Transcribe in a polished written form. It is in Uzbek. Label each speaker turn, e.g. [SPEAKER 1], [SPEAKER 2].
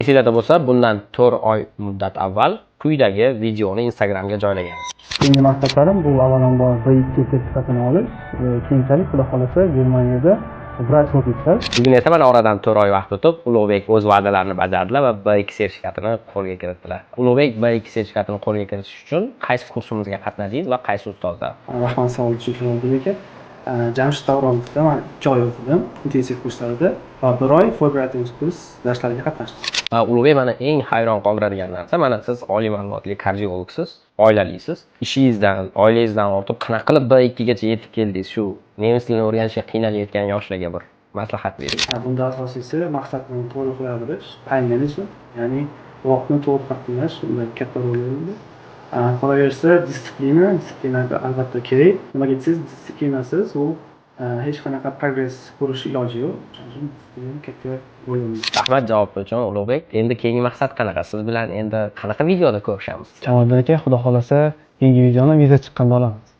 [SPEAKER 1] Esingizda bo'lsa, bundan 4 oy muddat avval quyidagi videoni Instagramga joylaganmiz.
[SPEAKER 2] Keyingi maqsadlarim bu avvalambor B2 sertifikatini olish, keyinchalik xudo xolasa Germaniyada vrach bo'lib ketishlar.
[SPEAKER 1] Bugun esa mana oradan 4 oy vaqt o'tib, Ulug'bek o'z va'dalarini bajardilar va B2 sertifikatini qo'lga kiritdilar. Ulug'bek B2 sertifikatini qo'lga kiritish uchun qaysi kursimizga qatnadingiz va qaysi ustozlar?
[SPEAKER 2] Rahmat, savol uchun Ulug'bek aka. Jamshid Davronovda men 2 oy o'qidim intensiv kurslarda va 1 oy Fulbright kurs darslariga qatnashdim.
[SPEAKER 1] Va Ulug'bek, mana eng hayron qoldiradigan narsa, mana siz oliy ma'lumotli kardiologsiz, oilalisiz, ishingizdan, oilangizdan ortib qanaqa qilib B2 gacha yetib keldingiz? Shu nemis tilini o'rganishga qiynalayotgan yoshlarga bir maslahat bering.
[SPEAKER 2] Bunda asosiysi maqsadni to'g'ri qila bilish, time management, ya'ni vaqtni to'g'ri taqsimlash unda katta rol o'ynaydi. Qolaversa disiplina albatta kerak. Nimaga desangiz, disiplinasiz u hech qanaqa progress ko'rish iloji yo'q. Shuning uchun katta rol o'ynaydi.
[SPEAKER 1] Rahmat javob uchun Ulug'bek. Endi keyingi maqsad qanaqa? Siz bilan endi qanaqa videoda ko'rishamiz?
[SPEAKER 2] Jamol aka, xudo xolasa keyingi videoni viza chiqqanda olamiz.